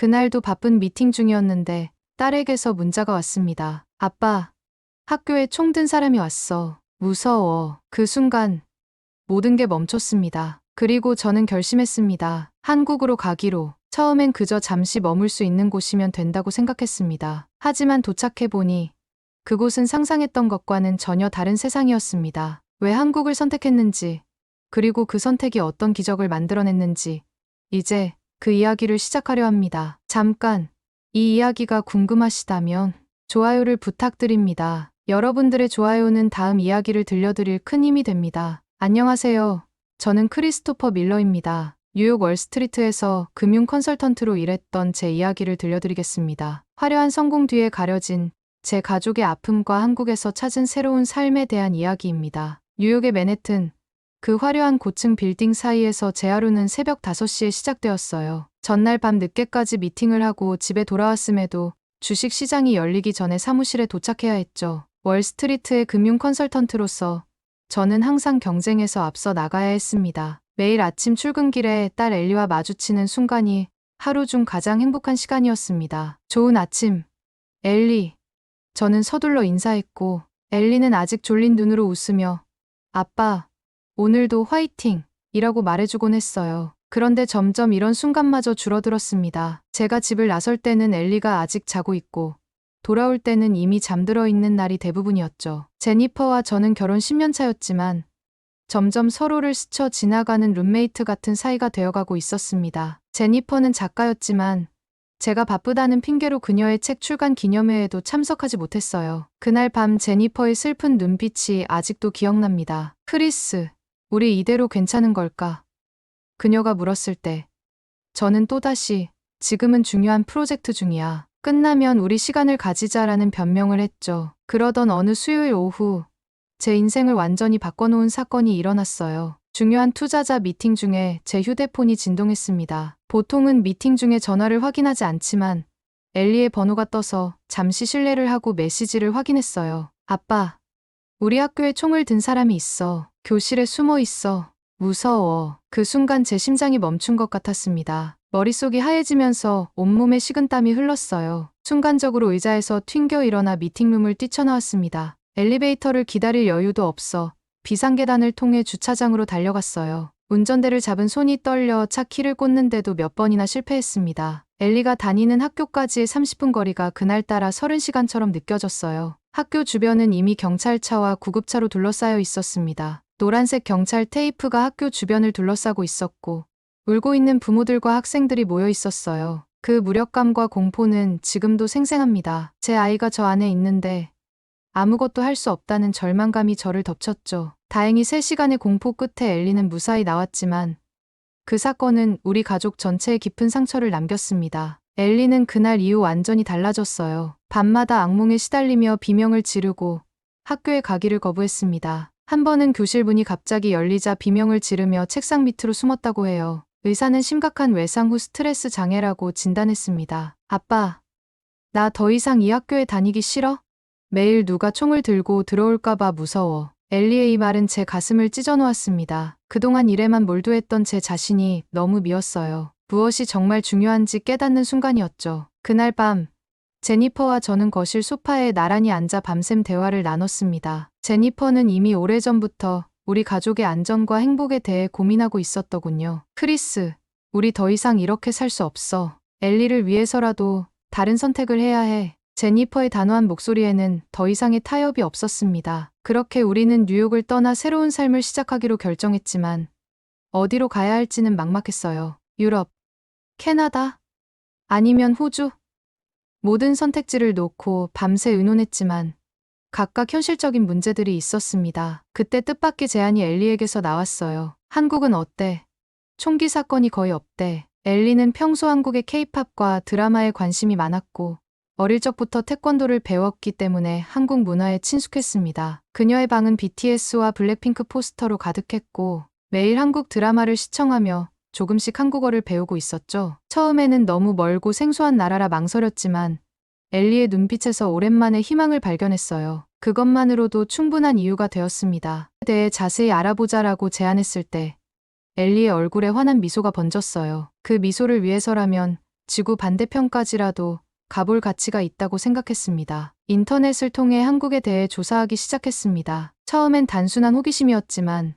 그날도 바쁜 미팅 중이었는데 딸에게서 문자가 왔습니다. 아빠, 학교에 총 든 사람이 왔어. 무서워. 그 순간 모든 게 멈췄습니다. 그리고 저는 결심했습니다. 한국으로 가기로. 처음엔 그저 잠시 머물 수 있는 곳이면 된다고 생각했습니다. 하지만 도착해보니 그곳은 상상했던 것과는 전혀 다른 세상이었습니다. 왜 한국을 선택했는지, 그리고 그 선택이 어떤 기적을 만들어냈는지, 이제 그 이야기를 시작하려 합니다. 잠깐, 이 이야기가 궁금하시다면 좋아요를 부탁드립니다. 여러분들의 좋아요는 다음 이야기를 들려드릴 큰 힘이 됩니다. 안녕하세요. 저는 크리스토퍼 밀러입니다. 뉴욕 월스트리트에서 금융 컨설턴트로 일했던 제 이야기를 들려드리겠습니다. 화려한 성공 뒤에 가려진 제 가족의 아픔과 한국에서 찾은 새로운 삶에 대한 이야기입니다. 뉴욕의 맨해튼, 그 화려한 고층 빌딩 사이에서 제 하루는 새벽 5시에 시작되었어요. 전날 밤 늦게까지 미팅을 하고 집에 돌아왔음에도 주식 시장이 열리기 전에 사무실에 도착해야 했죠. 월스트리트의 금융 컨설턴트로서 저는 항상 경쟁에서 앞서 나가야 했습니다. 매일 아침 출근길에 딸 엘리와 마주치는 순간이 하루 중 가장 행복한 시간이었습니다. 좋은 아침, 엘리. 저는 서둘러 인사했고 엘리는 아직 졸린 눈으로 웃으며 아빠, 오늘도 화이팅! 이라고 말해주곤 했어요. 그런데 점점 이런 순간마저 줄어들었습니다. 제가 집을 나설 때는 엘리가 아직 자고 있고 돌아올 때는 이미 잠들어 있는 날이 대부분이었죠. 제니퍼와 저는 결혼 10년 차였지만 점점 서로를 스쳐 지나가는 룸메이트 같은 사이가 되어가고 있었습니다. 제니퍼는 작가였지만 제가 바쁘다는 핑계로 그녀의 책 출간 기념회에도 참석하지 못했어요. 그날 밤 제니퍼의 슬픈 눈빛이 아직도 기억납니다. 크리스, 우리 이대로 괜찮은 걸까? 그녀가 물었을 때 저는 또다시 지금은 중요한 프로젝트 중이야. 끝나면 우리 시간을 가지자라는 변명을 했죠. 그러던 어느 수요일 오후 제 인생을 완전히 바꿔놓은 사건이 일어났어요. 중요한 투자자 미팅 중에 제 휴대폰이 진동했습니다. 보통은 미팅 중에 전화를 확인하지 않지만 엘리의 번호가 떠서 잠시 실례를 하고 메시지를 확인했어요. 아빠, 우리 학교에 총을 든 사람이 있어. 교실에 숨어 있어. 무서워. 그 순간 제 심장이 멈춘 것 같았습니다. 머릿속이 하얘지면서 온몸에 식은땀이 흘렀어요. 순간적으로 의자에서 튕겨 일어나 미팅룸을 뛰쳐나왔습니다. 엘리베이터를 기다릴 여유도 없어 비상계단을 통해 주차장으로 달려갔어요. 운전대를 잡은 손이 떨려 차 키를 꽂는데도 몇 번이나 실패했습니다. 엘리가 다니는 학교까지의 30분 거리가 그날따라 30시간처럼 느껴졌어요. 학교 주변은 이미 경찰차와 구급차로 둘러싸여 있었습니다. 노란색 경찰 테이프가 학교 주변을 둘러싸고 있었고 울고 있는 부모들과 학생들이 모여 있었어요. 그 무력감과 공포는 지금도 생생합니다. 제 아이가 저 안에 있는데 아무것도 할 수 없다는 절망감이 저를 덮쳤죠. 다행히 3시간의 공포 끝에 엘리는 무사히 나왔지만 그 사건은 우리 가족 전체에 깊은 상처를 남겼습니다. 엘리는 그날 이후 완전히 달라졌어요. 밤마다 악몽에 시달리며 비명을 지르고 학교에 가기를 거부했습니다. 한 번은 교실 문이 갑자기 열리자 비명을 지르며 책상 밑으로 숨었다고 해요. 의사는 심각한 외상 후 스트레스 장애라고 진단했습니다. 아빠, 나 더 이상 이 학교에 다니기 싫어? 매일 누가 총을 들고 들어올까봐 무서워. 엘리의 이 말은 제 가슴을 찢어놓았습니다. 그동안 일에만 몰두했던 제 자신이 너무 미웠어요. 무엇이 정말 중요한지 깨닫는 순간이었죠. 그날 밤, 제니퍼와 저는 거실 소파에 나란히 앉아 밤샘 대화를 나눴습니다. 제니퍼는 이미 오래전부터 우리 가족의 안전과 행복에 대해 고민하고 있었더군요. 크리스, 우리 더 이상 이렇게 살 수 없어. 엘리를 위해서라도 다른 선택을 해야 해. 제니퍼의 단호한 목소리에는 더 이상의 타협이 없었습니다. 그렇게 우리는 뉴욕을 떠나 새로운 삶을 시작하기로 결정했지만 어디로 가야 할지는 막막했어요. 유럽, 캐나다, 아니면 호주? 모든 선택지를 놓고 밤새 의논했지만 각각 현실적인 문제들이 있었습니다. 그때 뜻밖의 제안이 엘리에게서 나왔어요. 한국은 어때? 총기 사건이 거의 없대. 엘리는 평소 한국의 케이팝과 드라마에 관심이 많았고 어릴 적부터 태권도를 배웠기 때문에 한국 문화에 친숙했습니다. 그녀의 방은 BTS와 블랙핑크 포스터로 가득했고 매일 한국 드라마를 시청하며 조금씩 한국어를 배우고 있었죠. 처음에는 너무 멀고 생소한 나라라 망설였지만 엘리의 눈빛에서 오랜만에 희망을 발견했어요. 그것만으로도 충분한 이유가 되었습니다. 그에 대해 자세히 알아보자라고 제안했을 때 엘리의 얼굴에 환한 미소가 번졌어요. 그 미소를 위해서라면 지구 반대편까지라도 가볼 가치가 있다고 생각했습니다. 인터넷을 통해 한국에 대해 조사하기 시작했습니다. 처음엔 단순한 호기심이었지만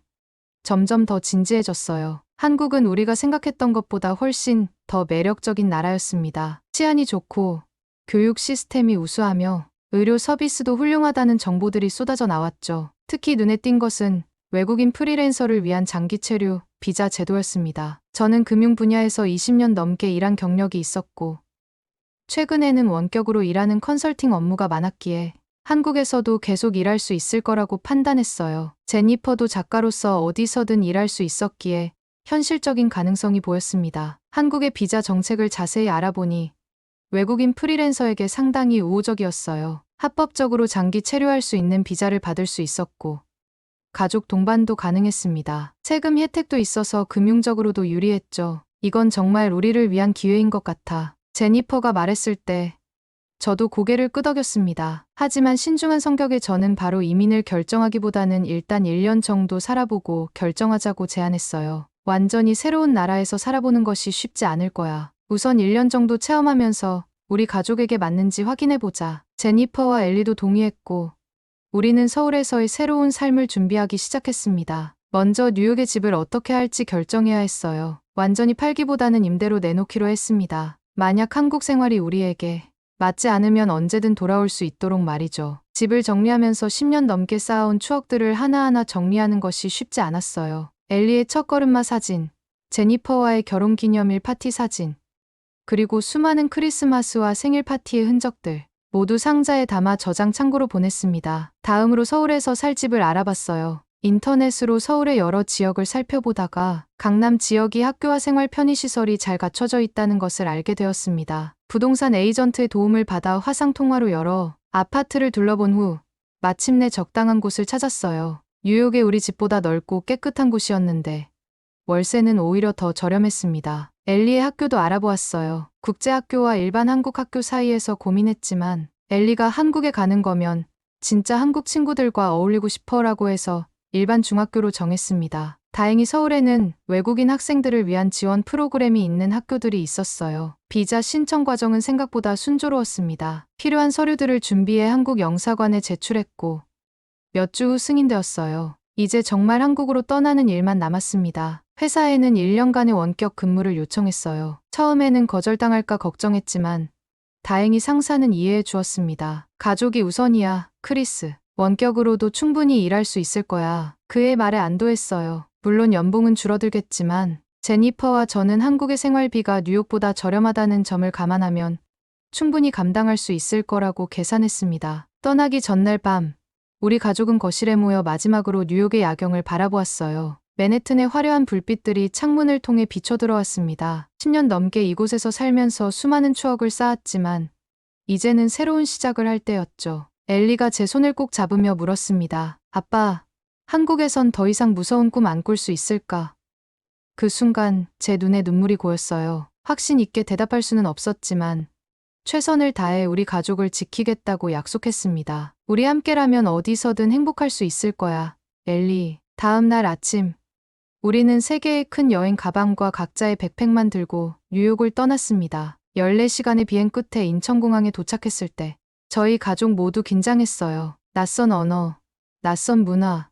점점 더 진지해졌어요. 한국은 우리가 생각했던 것보다 훨씬 더 매력적인 나라였습니다. 치안이 좋고 교육 시스템이 우수하며 의료 서비스도 훌륭하다는 정보들이 쏟아져 나왔죠. 특히 눈에 띈 것은 외국인 프리랜서를 위한 장기 체류 비자 제도였습니다. 저는 금융 분야에서 20년 넘게 일한 경력이 있었고 최근에는 원격으로 일하는 컨설팅 업무가 많았기에 한국에서도 계속 일할 수 있을 거라고 판단했어요. 제니퍼도 작가로서 어디서든 일할 수 있었기에 현실적인 가능성이 보였습니다. 한국의 비자 정책을 자세히 알아보니 외국인 프리랜서에게 상당히 우호적이었어요. 합법적으로 장기 체류할 수 있는 비자를 받을 수 있었고 가족 동반도 가능했습니다. 세금 혜택도 있어서 금융적으로도 유리했죠. 이건 정말 우리를 위한 기회인 것 같아 제니퍼가 말했을 때 저도 고개를 끄덕였습니다. 하지만 신중한 성격의 저는 바로 이민을 결정하기보다는 일단 1년 정도 살아보고 결정하자고 제안했어요. 완전히 새로운 나라에서 살아보는 것이 쉽지 않을 거야. 우선 1년 정도 체험하면서 우리 가족에게 맞는지 확인해보자. 제니퍼와 엘리도 동의했고 우리는 서울에서의 새로운 삶을 준비하기 시작했습니다. 먼저 뉴욕의 집을 어떻게 할지 결정해야 했어요. 완전히 팔기보다는 임대로 내놓기로 했습니다. 만약 한국 생활이 우리에게 맞지 않으면 언제든 돌아올 수 있도록 말이죠. 집을 정리하면서 10년 넘게 쌓아온 추억들을 하나하나 정리하는 것이 쉽지 않았어요. 엘리의 첫걸음마 사진, 제니퍼와의 결혼기념일 파티 사진, 그리고 수많은 크리스마스와 생일 파티의 흔적들, 모두 상자에 담아 저장 창고로 보냈습니다. 다음으로 서울에서 살 집을 알아봤어요. 인터넷으로 서울의 여러 지역을 살펴보다가 강남 지역이 학교와 생활 편의시설이 잘 갖춰져 있다는 것을 알게 되었습니다. 부동산 에이전트의 도움을 받아 화상통화로 여러 아파트를 둘러본 후 마침내 적당한 곳을 찾았어요. 뉴욕의 우리 집보다 넓고 깨끗한 곳이었는데 월세는 오히려 더 저렴했습니다. 엘리의 학교도 알아보았어요. 국제학교와 일반 한국 학교 사이에서 고민했지만 엘리가 한국에 가는 거면 진짜 한국 친구들과 어울리고 싶어라고 해서 일반 중학교로 정했습니다. 다행히 서울에는 외국인 학생들을 위한 지원 프로그램이 있는 학교들이 있었어요. 비자 신청 과정은 생각보다 순조로웠습니다. 필요한 서류들을 준비해 한국 영사관에 제출했고 몇 주 후 승인되었어요. 이제 정말 한국으로 떠나는 일만 남았습니다. 회사에는 1년간의 원격 근무를 요청했어요. 처음에는 거절당할까 걱정했지만 다행히 상사는 이해해 주었습니다. 가족이 우선이야, 크리스. 원격으로도 충분히 일할 수 있을 거야. 그의 말에 안도했어요. 물론 연봉은 줄어들겠지만 제니퍼와 저는 한국의 생활비가 뉴욕보다 저렴하다는 점을 감안하면 충분히 감당할 수 있을 거라고 계산했습니다. 떠나기 전날 밤, 우리 가족은 거실에 모여 마지막으로 뉴욕의 야경을 바라보았어요. 맨해튼의 화려한 불빛들이 창문을 통해 비쳐들어왔습니다. 10년 넘게 이곳에서 살면서 수많은 추억을 쌓았지만 이제는 새로운 시작을 할 때였죠. 엘리가 제 손을 꼭 잡으며 물었습니다. 아빠, 한국에선 더 이상 무서운 꿈 안 꿀 수 있을까? 그 순간 제 눈에 눈물이 고였어요. 확신 있게 대답할 수는 없었지만 최선을 다해 우리 가족을 지키겠다고 약속했습니다. 우리 함께라면 어디서든 행복할 수 있을 거야, 엘리. 다음 날 아침, 우리는 세 개의 큰 여행 가방과 각자의 백팩만 들고 뉴욕을 떠났습니다. 14시간의 비행 끝에 인천공항에 도착했을 때 저희 가족 모두 긴장했어요. 낯선 언어, 낯선 문화,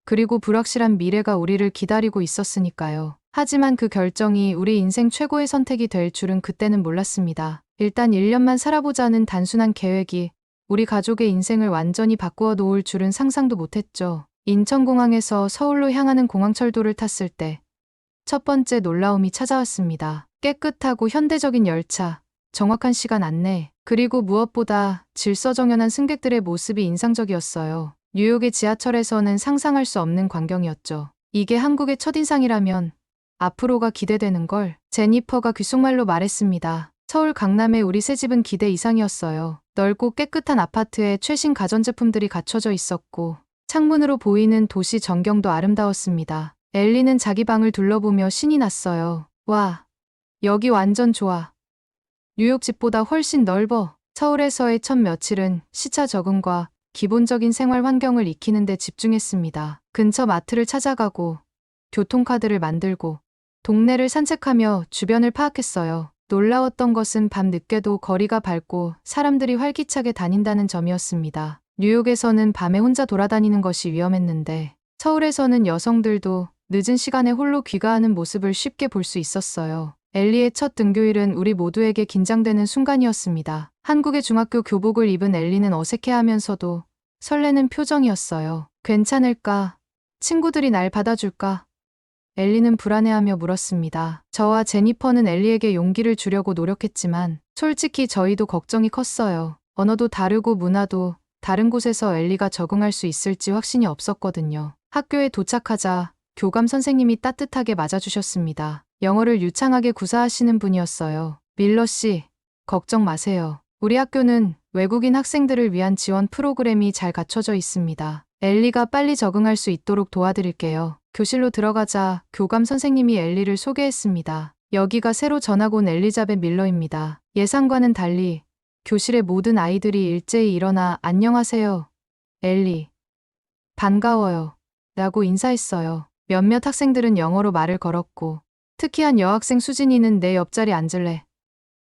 그리고 불확실한 미래가 우리를 기다리고 있었으니까요. 하지만 그 결정이 우리 인생 최고의 선택이 될 줄은 그때는 몰랐습니다. 일단 1년만 살아보자는 단순한 계획이 우리 가족의 인생을 완전히 바꾸어 놓을 줄은 상상도 못했죠. 인천공항에서 서울로 향하는 공항철도를 탔을 때 첫 번째 놀라움이 찾아왔습니다. 깨끗하고 현대적인 열차, 정확한 시간 안내, 그리고 무엇보다 질서정연한 승객들의 모습이 인상적이었어요. 뉴욕의 지하철에서는 상상할 수 없는 광경이었죠. 이게 한국의 첫인상이라면 앞으로가 기대되는 걸. 제니퍼가 귓속말로 말했습니다. 서울 강남의 우리 새 집은 기대 이상이었어요. 넓고 깨끗한 아파트에 최신 가전제품들이 갖춰져 있었고 창문으로 보이는 도시 전경도 아름다웠습니다. 엘리는 자기 방을 둘러보며 신이 났어요. 와, 여기 완전 좋아. 뉴욕 집보다 훨씬 넓어. 서울에서의 첫 며칠은 시차 적응과 기본적인 생활 환경을 익히는 데 집중했습니다. 근처 마트를 찾아가고 교통카드를 만들고 동네를 산책하며 주변을 파악했어요. 놀라웠던 것은 밤 늦게도 거리가 밝고 사람들이 활기차게 다닌다는 점이었습니다. 뉴욕에서는 밤에 혼자 돌아다니는 것이 위험했는데 서울에서는 여성들도 늦은 시간에 홀로 귀가하는 모습을 쉽게 볼 수 있었어요. 엘리의 첫 등교일은 우리 모두에게 긴장되는 순간이었습니다. 한국의 중학교 교복을 입은 엘리는 어색해하면서도 설레는 표정이었어요. 괜찮을까? 친구들이 날 받아줄까? 엘리는 불안해하며 물었습니다. 저와 제니퍼는 엘리에게 용기를 주려고 노력했지만 솔직히 저희도 걱정이 컸어요. 언어도 다르고 문화도 다른 곳에서 엘리가 적응할 수 있을지 확신이 없었거든요. 학교에 도착하자 교감 선생님이 따뜻하게 맞아주셨습니다. 영어를 유창하게 구사하시는 분이었어요. 밀러 씨, 걱정 마세요. 우리 학교는 외국인 학생들을 위한 지원 프로그램이 잘 갖춰져 있습니다. 엘리가 빨리 적응할 수 있도록 도와드릴게요. 교실로 들어가자 교감 선생님이 엘리를 소개했습니다. 여기가 새로 전학 온 엘리자벳 밀러입니다. 예상과는 달리 교실의 모든 아이들이 일제히 일어나 안녕하세요. 엘리. 반가워요. 라고 인사했어요. 몇몇 학생들은 영어로 말을 걸었고 특히 한 여학생 수진이는 내 옆자리 앉을래.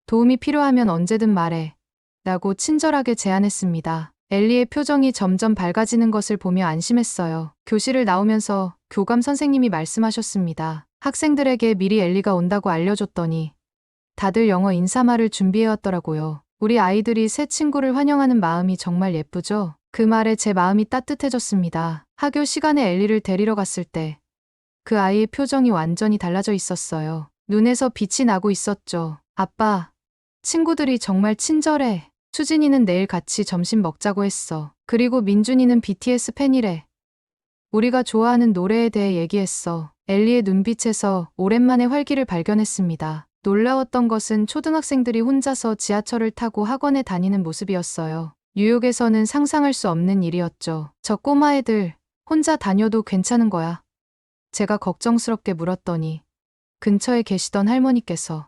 도움이 필요하면 언제든 말해. 라고 친절하게 제안했습니다. 엘리의 표정이 점점 밝아지는 것을 보며 안심했어요. 교실을 나오면서 교감 선생님이 말씀하셨습니다. 학생들에게 미리 엘리가 온다고 알려줬더니 다들 영어 인사말을 준비해왔더라고요. 우리 아이들이 새 친구를 환영하는 마음이 정말 예쁘죠? 그 말에 제 마음이 따뜻해졌습니다. 학교 시간에 엘리를 데리러 갔을 때 그 아이의 표정이 완전히 달라져 있었어요. 눈에서 빛이 나고 있었죠. 아빠, 친구들이 정말 친절해. 수진이는 내일 같이 점심 먹자고 했어. 그리고 민준이는 BTS 팬이래. 우리가 좋아하는 노래에 대해 얘기했어. 엘리의 눈빛에서 오랜만에 활기를 발견했습니다. 놀라웠던 것은 초등학생들이 혼자서 지하철을 타고 학원에 다니는 모습이었어요. 뉴욕에서는 상상할 수 없는 일이었죠. 저 꼬마애들 혼자 다녀도 괜찮은 거야? 제가 걱정스럽게 물었더니 근처에 계시던 할머니께서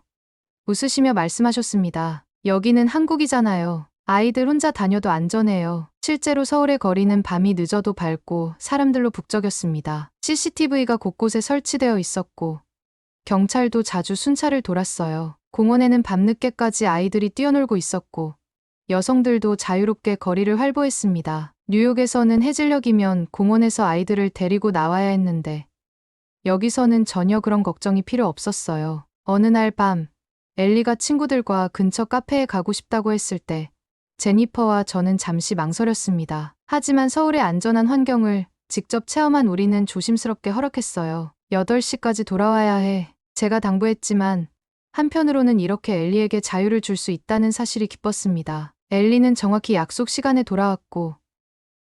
웃으시며 말씀하셨습니다. 여기는 한국이잖아요. 아이들 혼자 다녀도 안전해요. 실제로 서울의 거리는 밤이 늦어도 밝고 사람들로 북적였습니다. CCTV가 곳곳에 설치되어 있었고 경찰도 자주 순찰을 돌았어요. 공원에는 밤늦게까지 아이들이 뛰어놀고 있었고 여성들도 자유롭게 거리를 활보했습니다. 뉴욕에서는 해질녘이면 공원에서 아이들을 데리고 나와야 했는데 여기서는 전혀 그런 걱정이 필요 없었어요. 어느 날 밤 엘리가 친구들과 근처 카페에 가고 싶다고 했을 때 제니퍼와 저는 잠시 망설였습니다. 하지만 서울의 안전한 환경을 직접 체험한 우리는 조심스럽게 허락했어요. 8시까지 돌아와야 해. 제가 당부했지만 한편으로는 이렇게 엘리에게 자유를 줄 수 있다는 사실이 기뻤습니다. 엘리는 정확히 약속 시간에 돌아왔고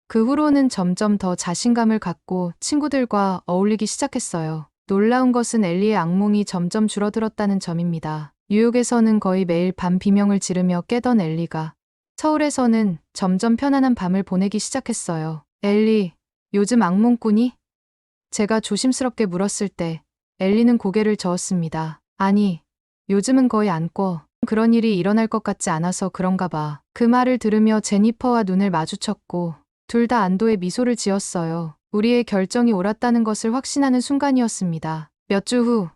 그 후로는 점점 더 자신감을 갖고 친구들과 어울리기 시작했어요. 놀라운 것은 엘리의 악몽이 점점 줄어들었다는 점입니다. 뉴욕에서는 거의 매일 밤 비명을 지르며 깨던 엘리가 서울에서는 점점 편안한 밤을 보내기 시작했어요. 엘리, 요즘 악몽 꾸니? 제가 조심스럽게 물었을 때 엘리는 고개를 저었습니다. 아니, 요즘은 거의 안 꿔. 그런 일이 일어날 것 같지 않아서 그런가 봐. 그 말을 들으며 제니퍼와 눈을 마주쳤고 둘 다 안도의 미소를 지었어요. 우리의 결정이 옳았다는 것을 확신하는 순간이었습니다. 몇 주 후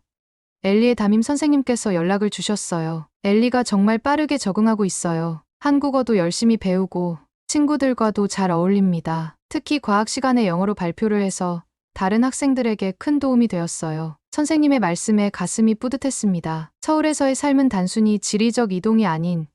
엘리의 담임 선생님께서 연락을 주셨어요. 엘리가 정말 빠르게 적응하고 있어요. 한국어도 열심히 배우고 친구들과도 잘 어울립니다. 특히 과학 시간에 영어로 발표를 해서 다른 학생들에게 큰 도움이 되었어요. 선생님의 말씀에 가슴이 뿌듯했습니다. 서울에서의 삶은 단순히 지리적 이동이 아닌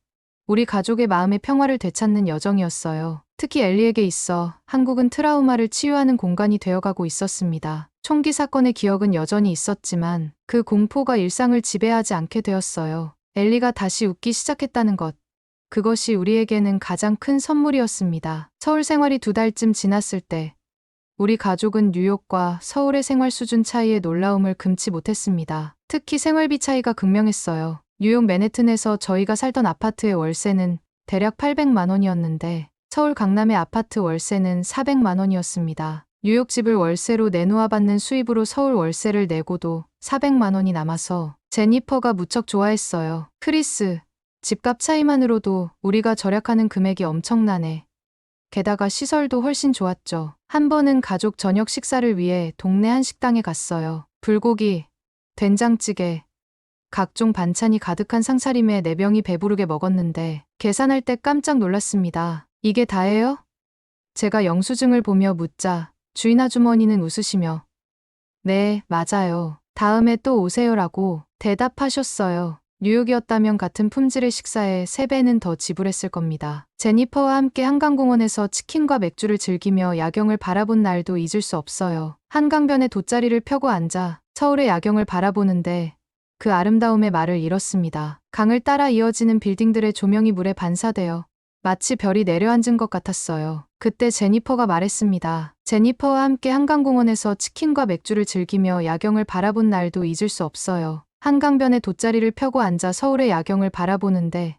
우리 가족의 마음의 평화를 되찾는 여정이었어요. 특히 엘리에게 있어 한국은 트라우마를 치유하는 공간이 되어가고 있었습니다. 총기 사건의 기억은 여전히 있었지만 그 공포가 일상을 지배하지 않게 되었어요. 엘리가 다시 웃기 시작했다는 것. 그것이 우리에게는 가장 큰 선물이었습니다. 서울 생활이 2달쯤 지났을 때 우리 가족은 뉴욕과 서울의 생활 수준 차이에 놀라움을 금치 못했습니다. 특히 생활비 차이가 극명했어요. 뉴욕 맨해튼에서 저희가 살던 아파트의 월세는 대략 800만 원이었는데 서울 강남의 아파트 월세는 400만 원이었습니다. 뉴욕 집을 월세로 내놓아 받는 수입으로 서울 월세를 내고도 400만 원이 남아서 제니퍼가 무척 좋아했어요. 크리스, 집값 차이만으로도 우리가 절약하는 금액이 엄청나네. 게다가 시설도 훨씬 좋았죠. 한 번은 가족 저녁 식사를 위해 동네 한식당에 갔어요. 불고기, 된장찌개, 각종 반찬이 가득한 상차림에 4명이 배부르게 먹었는데 계산할 때 깜짝 놀랐습니다. 이게 다예요? 제가 영수증을 보며 묻자 주인 아주머니는 웃으시며 네, 맞아요. 다음에 또 오세요라고 대답하셨어요. 뉴욕이었다면 같은 품질의 식사에 3배는 더 지불했을 겁니다. 제니퍼와 함께 한강공원에서 치킨과 맥주를 즐기며 야경을 바라본 날도 잊을 수 없어요. 한강변에 돗자리를 펴고 앉아 서울의 야경을 바라보는데 그 아름다움의 말을 잃었습니다. 강을 따라 이어지는 빌딩들의 조명이 물에 반사되어 마치 별이 내려앉은 것 같았어요. 그때 제니퍼가 말했습니다. 제니퍼와 함께 한강공원에서 치킨과 맥주를 즐기며 야경을 바라본 날도 잊을 수 없어요. 한강변에 돗자리를 펴고 앉아 서울의 야경을 바라보는데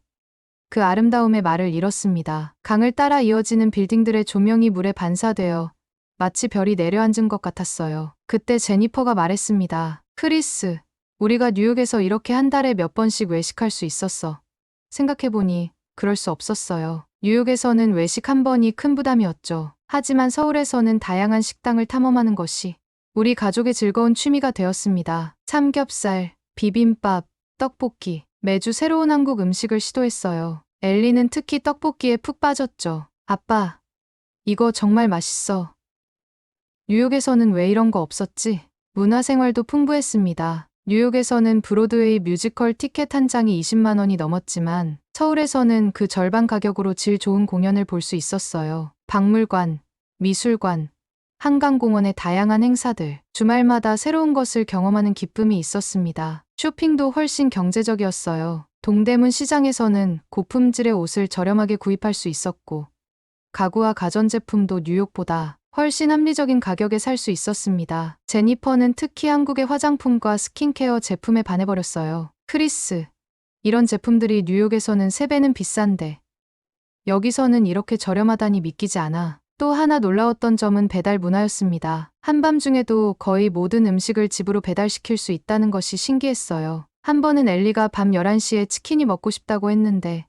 그 아름다움의 말을 잃었습니다. 강을 따라 이어지는 빌딩들의 조명이 물에 반사되어 마치 별이 내려앉은 것 같았어요. 그때 제니퍼가 말했습니다. 크리스, 우리가 뉴욕에서 이렇게 한 달에 몇 번씩 외식할 수 있었어. 생각해보니 그럴 수 없었어요. 뉴욕에서는 외식 한 번이 큰 부담이었죠. 하지만 서울에서는 다양한 식당을 탐험하는 것이 우리 가족의 즐거운 취미가 되었습니다. 삼겹살, 비빔밥, 떡볶이, 매주 새로운 한국 음식을 시도했어요. 엘리는 특히 떡볶이에 푹 빠졌죠. 아빠, 이거 정말 맛있어. 뉴욕에서는 왜 이런 거 없었지? 문화생활도 풍부했습니다. 뉴욕에서는 브로드웨이 뮤지컬 티켓 한 장이 20만 원이 넘었지만 서울에서는 그 절반 가격으로 질 좋은 공연을 볼 수 있었어요. 박물관, 미술관, 한강공원의 다양한 행사들, 주말마다 새로운 것을 경험하는 기쁨이 있었습니다. 쇼핑도 훨씬 경제적이었어요. 동대문 시장에서는 고품질의 옷을 저렴하게 구입할 수 있었고 가구와 가전제품도 뉴욕보다 훨씬 합리적인 가격에 살 수 있었습니다. 제니퍼는 특히 한국의 화장품과 스킨케어 제품에 반해버렸어요. 크리스, 이런 제품들이 뉴욕에서는 3배는 비싼데 여기서는 이렇게 저렴하다니 믿기지 않아. 또 하나 놀라웠던 점은 배달 문화였습니다. 한밤중에도 거의 모든 음식을 집으로 배달시킬 수 있다는 것이 신기했어요. 한 번은 엘리가 밤 11시에 치킨이 먹고 싶다고 했는데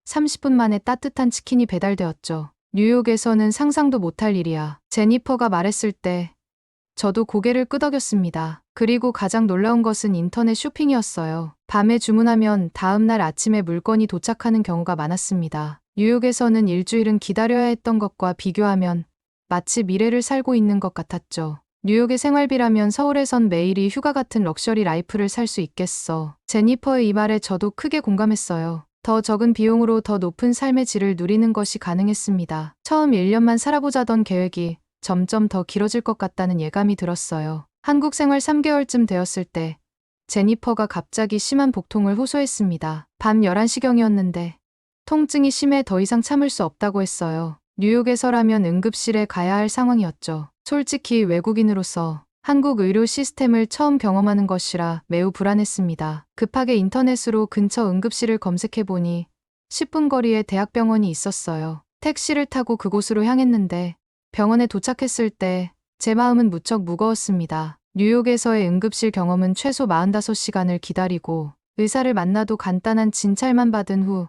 30분 만에 따뜻한 치킨이 배달되었죠. 뉴욕에서는 상상도 못할 일이야. 제니퍼가 말했을 때 저도 고개를 끄덕였습니다. 그리고 가장 놀라운 것은 인터넷 쇼핑이었어요. 밤에 주문하면 다음날 아침에 물건이 도착하는 경우가 많았습니다. 뉴욕에서는 일주일은 기다려야 했던 것과 비교하면 마치 미래를 살고 있는 것 같았죠. 뉴욕의 생활비라면 서울에선 매일이 휴가 같은 럭셔리 라이프를 살 수 있겠어. 제니퍼의 이 말에 저도 크게 공감했어요. 더 적은 비용으로 더 높은 삶의 질을 누리는 것이 가능했습니다. 처음 1년만 살아보자던 계획이 점점 더 길어질 것 같다는 예감이 들었어요. 한국 생활 3개월쯤 되었을 때 제니퍼가 갑자기 심한 복통을 호소했습니다. 밤 11시경이었는데 통증이 심해 더 이상 참을 수 없다고 했어요. 뉴욕에서라면 응급실에 가야 할 상황이었죠. 솔직히 외국인으로서 한국 의료 시스템을 처음 경험하는 것이라 매우 불안했습니다. 급하게 인터넷으로 근처 응급실을 검색해보니 10분 거리에 대학병원이 있었어요. 택시를 타고 그곳으로 향했는데 병원에 도착했을 때 제 마음은 무척 무거웠습니다. 뉴욕에서의 응급실 경험은 최소 45시간을 기다리고 의사를 만나도 간단한 진찰만 받은 후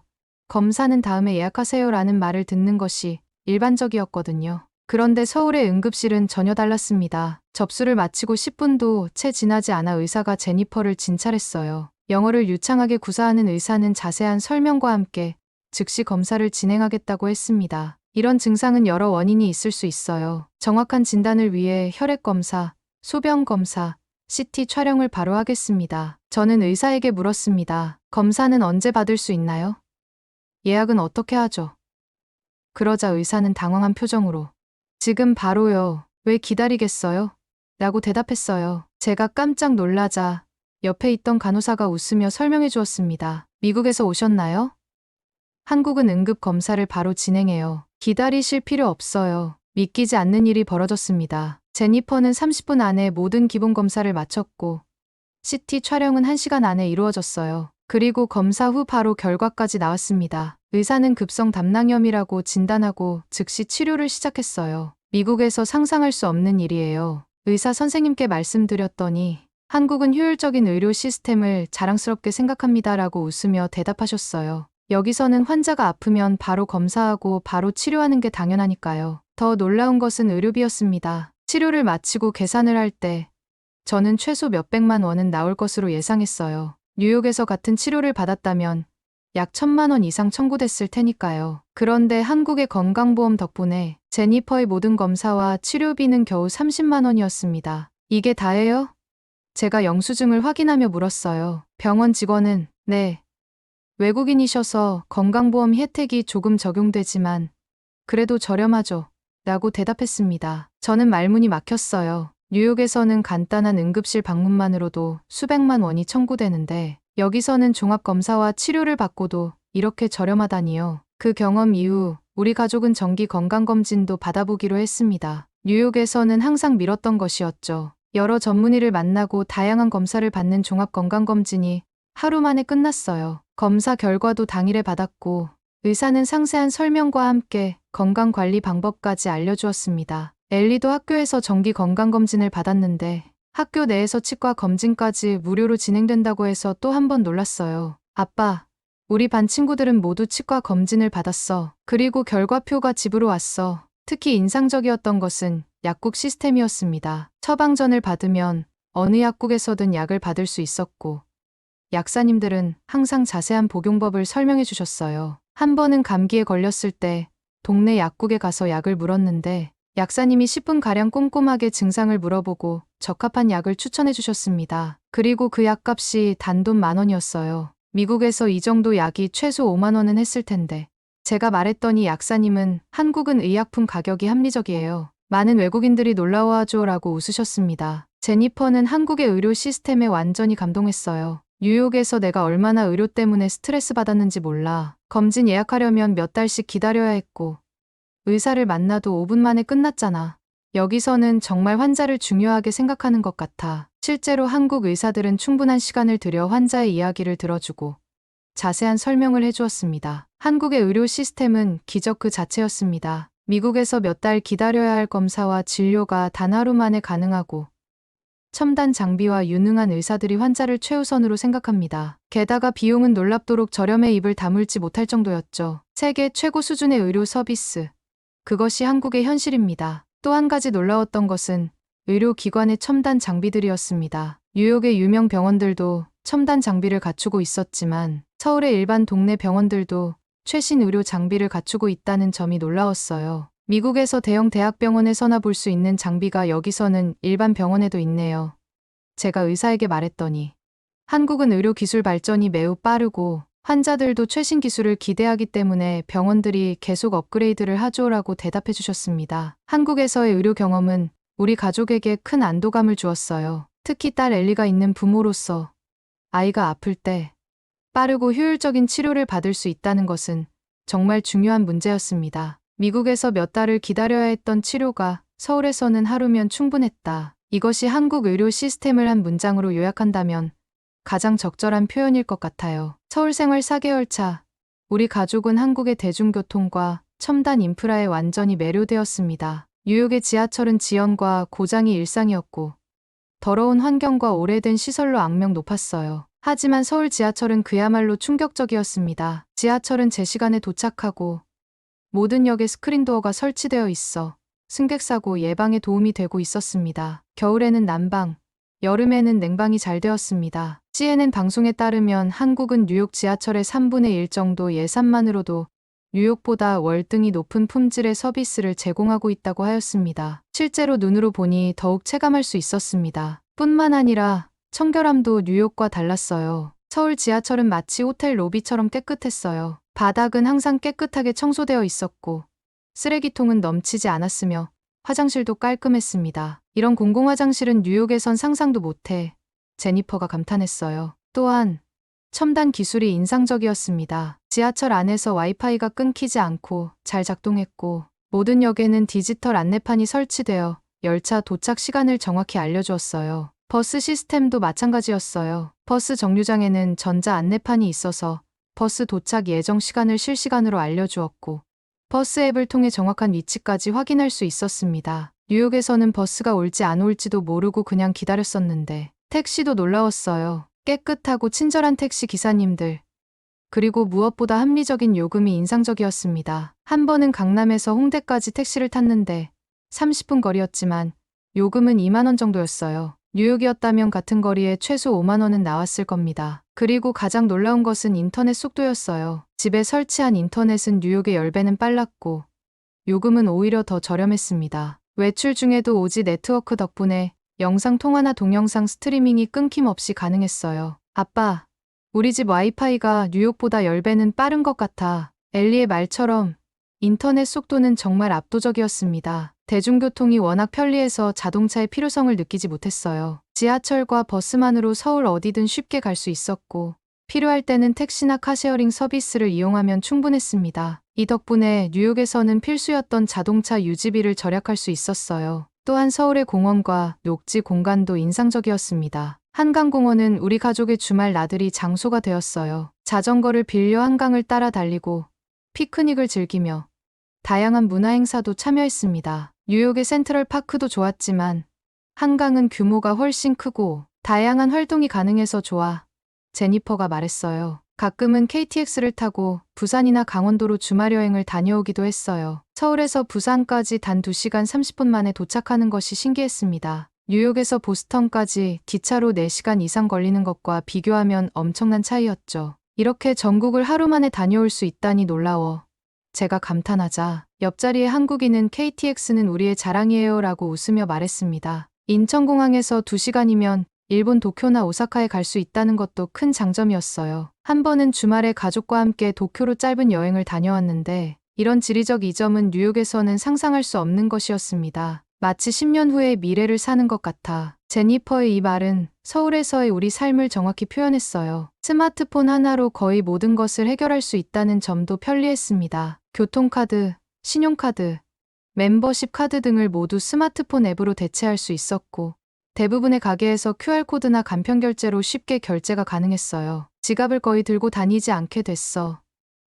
검사는 다음에 예약하세요라는 말을 듣는 것이 일반적이었거든요. 그런데 서울의 응급실은 전혀 달랐습니다. 접수를 마치고 10분도 채 지나지 않아 의사가 제니퍼를 진찰했어요. 영어를 유창하게 구사하는 의사는 자세한 설명과 함께 즉시 검사를 진행하겠다고 했습니다. 이런 증상은 여러 원인이 있을 수 있어요. 정확한 진단을 위해 혈액 검사, 소변 검사, CT 촬영을 바로 하겠습니다. 저는 의사에게 물었습니다. 검사는 언제 받을 수 있나요? 예약은 어떻게 하죠? 그러자 의사는 당황한 표정으로 지금 바로요. 왜 기다리겠어요? 라고 대답했어요. 제가 깜짝 놀라자 옆에 있던 간호사가 웃으며 설명해 주었습니다. 미국에서 오셨나요? 한국은 응급 검사를 바로 진행해요. 기다리실 필요 없어요. 믿기지 않는 일이 벌어졌습니다. 제니퍼는 30분 안에 모든 기본 검사를 마쳤고 CT 촬영은 1시간 안에 이루어졌어요. 그리고 검사 후 바로 결과까지 나왔습니다. 의사는 급성 담낭염이라고 진단하고 즉시 치료를 시작했어요. 미국에서 상상할 수 없는 일이에요. 의사 선생님께 말씀드렸더니 한국은 효율적인 의료 시스템을 자랑스럽게 생각합니다라고 웃으며 대답하셨어요. 여기서는 환자가 아프면 바로 검사하고 바로 치료하는 게 당연하니까요. 더 놀라운 것은 의료비였습니다. 치료를 마치고 계산을 할 때 저는 최소 몇백만 원은 나올 것으로 예상했어요. 뉴욕에서 같은 치료를 받았다면 약 1,000만 원 이상 청구됐을 테니까요. 그런데 한국의 건강보험 덕분에 제니퍼의 모든 검사와 치료비는 겨우 30만 원이었습니다. 이게 다예요? 제가 영수증을 확인하며 물었어요. 병원 직원은 네, 외국인이셔서 건강보험 혜택이 조금 적용되지만 그래도 저렴하죠. 라고 대답했습니다. 저는 말문이 막혔어요. 뉴욕에서는 간단한 응급실 방문만으로도 수백만 원이 청구되는데 여기서는 종합검사와 치료를 받고도 이렇게 저렴하다니요. 그 경험 이후 우리 가족은 정기 건강검진도 받아보기로 했습니다. 뉴욕에서는 항상 미뤘던 것이었죠. 여러 전문의를 만나고 다양한 검사를 받는 종합건강검진이 하루 만에 끝났어요. 검사 결과도 당일에 받았고 의사는 상세한 설명과 함께 건강관리 방법까지 알려주었습니다. 엘리도 학교에서 정기 건강검진을 받았는데 학교 내에서 치과 검진까지 무료로 진행된다고 해서 또 한 번 놀랐어요. 아빠, 우리 반 친구들은 모두 치과 검진을 받았어. 그리고 결과표가 집으로 왔어. 특히 인상적이었던 것은 약국 시스템이었습니다. 처방전을 받으면 어느 약국에서든 약을 받을 수 있었고 약사님들은 항상 자세한 복용법을 설명해 주셨어요. 한 번은 감기에 걸렸을 때 동네 약국에 가서 약을 물었는데 약사님이 10분가량 꼼꼼하게 증상을 물어보고 적합한 약을 추천해 주셨습니다. 그리고 그 약값이 단돈 10,000원이었어요. 미국에서 이 정도 약이 최소 5만 원은 했을 텐데 제가 말했더니 약사님은 한국은 의약품 가격이 합리적이에요. 많은 외국인들이 놀라워하죠 라고 웃으셨습니다. 제니퍼는 한국의 의료 시스템에 완전히 감동했어요. 뉴욕에서 내가 얼마나 의료 때문에 스트레스 받았는지 몰라. 검진 예약하려면 몇 달씩 기다려야 했고 의사를 만나도 5분 만에 끝났잖아. 여기서는 정말 환자를 중요하게 생각하는 것 같아. 실제로 한국 의사들은 충분한 시간을 들여 환자의 이야기를 들어주고 자세한 설명을 해주었습니다. 한국의 의료 시스템은 기적 그 자체였습니다. 미국에서 몇 달 기다려야 할 검사와 진료가 단 하루 만에 가능하고 첨단 장비와 유능한 의사들이 환자를 최우선으로 생각합니다. 게다가 비용은 놀랍도록 저렴해 입을 다물지 못할 정도였죠. 세계 최고 수준의 의료 서비스. 그것이 한국의 현실입니다. 또 한 가지 놀라웠던 것은 의료기관의 첨단 장비들이었습니다. 뉴욕의 유명 병원들도 첨단 장비를 갖추고 있었지만 서울의 일반 동네 병원들도 최신 의료 장비를 갖추고 있다는 점이 놀라웠어요. 미국에서 대형 대학병원에서나 볼 수 있는 장비가 여기서는 일반 병원에도 있네요. 제가 의사에게 말했더니 한국은 의료 기술 발전이 매우 빠르고 환자들도 최신 기술을 기대하기 때문에 병원들이 계속 업그레이드를 하죠라고 대답해 주셨습니다. 한국에서의 의료 경험은 우리 가족에게 큰 안도감을 주었어요. 특히 딸 엘리가 있는 부모로서 아이가 아플 때 빠르고 효율적인 치료를 받을 수 있다는 것은 정말 중요한 문제였습니다. 미국에서 몇 달을 기다려야 했던 치료가 서울에서는 하루면 충분했다. 이것이 한국 의료 시스템을 한 문장으로 요약한다면 가장 적절한 표현일 것 같아요. 서울 생활 4개월 차, 우리 가족은 한국의 대중교통과 첨단 인프라에 완전히 매료되었습니다. 뉴욕의 지하철은 지연과 고장이 일상이었고 더러운 환경과 오래된 시설로 악명 높았어요. 하지만 서울 지하철은 그야말로 충격적이었습니다. 지하철은 제 시간에 도착하고 모든 역에 스크린도어가 설치되어 있어 승객사고 예방에 도움이 되고 있었습니다. 겨울에는 난방, 여름에는 냉방이 잘 되었습니다. CNN 방송에 따르면 한국은 뉴욕 지하철의 3분의 1 정도 예산만으로도 뉴욕보다 월등히 높은 품질의 서비스를 제공하고 있다고 하였습니다. 실제로 눈으로 보니 더욱 체감할 수 있었습니다. 뿐만 아니라 청결함도 뉴욕과 달랐어요. 서울 지하철은 마치 호텔 로비처럼 깨끗했어요. 바닥은 항상 깨끗하게 청소되어 있었고 쓰레기통은 넘치지 않았으며 화장실도 깔끔했습니다. 이런 공공화장실은 뉴욕에선 상상도 못해 제니퍼가 감탄했어요. 또한 첨단 기술이 인상적이었습니다. 지하철 안에서 와이파이가 끊기지 않고 잘 작동했고 모든 역에는 디지털 안내판이 설치되어 열차 도착 시간을 정확히 알려주었어요. 버스 시스템도 마찬가지였어요. 버스 정류장에는 전자 안내판이 있어서 버스 도착 예정 시간을 실시간으로 알려주었고 버스 앱을 통해 정확한 위치까지 확인할 수 있었습니다. 뉴욕에서는 버스가 올지 안 올지도 모르고 그냥 기다렸었는데 택시도 놀라웠어요. 깨끗하고 친절한 택시 기사님들. 그리고 무엇보다 합리적인 요금이 인상적이었습니다. 한 번은 강남에서 홍대까지 택시를 탔는데 30분 거리였지만 요금은 2만 원 정도였어요. 뉴욕이었다면 같은 거리에 최소 5만 원은 나왔을 겁니다. 그리고 가장 놀라운 것은 인터넷 속도였어요. 집에 설치한 인터넷은 뉴욕의 10배는 빨랐고 요금은 오히려 더 저렴했습니다. 외출 중에도 오지 네트워크 덕분에 영상 통화나 동영상 스트리밍이 끊김없이 가능했어요. 아빠, 우리 집 와이파이가 뉴욕보다 10배는 빠른 것 같아. 엘리의 말처럼 인터넷 속도는 정말 압도적이었습니다. 대중교통이 워낙 편리해서 자동차의 필요성을 느끼지 못했어요. 지하철과 버스만으로 서울 어디든 쉽게 갈 수 있었고 필요할 때는 택시나 카쉐어링 서비스를 이용하면 충분했습니다. 이 덕분에 뉴욕에서는 필수였던 자동차 유지비를 절약할 수 있었어요. 또한 서울의 공원과 녹지 공간도 인상적이었습니다. 한강공원은 우리 가족의 주말 나들이 장소가 되었어요. 자전거를 빌려 한강을 따라 달리고 피크닉을 즐기며 다양한 문화 행사도 참여했습니다. 뉴욕의 센트럴 파크도 좋았지만 한강은 규모가 훨씬 크고 다양한 활동이 가능해서 좋아. 제니퍼가 말했어요. 가끔은 KTX를 타고 부산이나 강원도로 주말 여행을 다녀오기도 했어요. 서울에서 부산까지 단 2시간 30분 만에 도착하는 것이 신기했습니다. 뉴욕에서 보스턴까지 기차로 4시간 이상 걸리는 것과 비교하면 엄청난 차이였죠. 이렇게 전국을 하루 만에 다녀올 수 있다니 놀라워. 제가 감탄하자 옆자리의 한국인은 KTX는 우리의 자랑이에요 라고 웃으며 말했습니다. 인천공항에서 2시간이면 일본 도쿄나 오사카에 갈 수 있다는 것도 큰 장점이었어요. 한 번은 주말에 가족과 함께 도쿄로 짧은 여행을 다녀왔는데 이런 지리적 이점은 뉴욕에서는 상상할 수 없는 것이었습니다. 마치 10년 후의 미래를 사는 것 같아. 제니퍼의 이 말은 서울에서의 우리 삶을 정확히 표현했어요. 스마트폰 하나로 거의 모든 것을 해결할 수 있다는 점도 편리했습니다. 교통카드, 신용카드, 멤버십 카드 등을 모두 스마트폰 앱으로 대체할 수 있었고 대부분의 가게에서 QR코드나 간편결제로 쉽게 결제가 가능했어요. 지갑을 거의 들고 다니지 않게 됐어.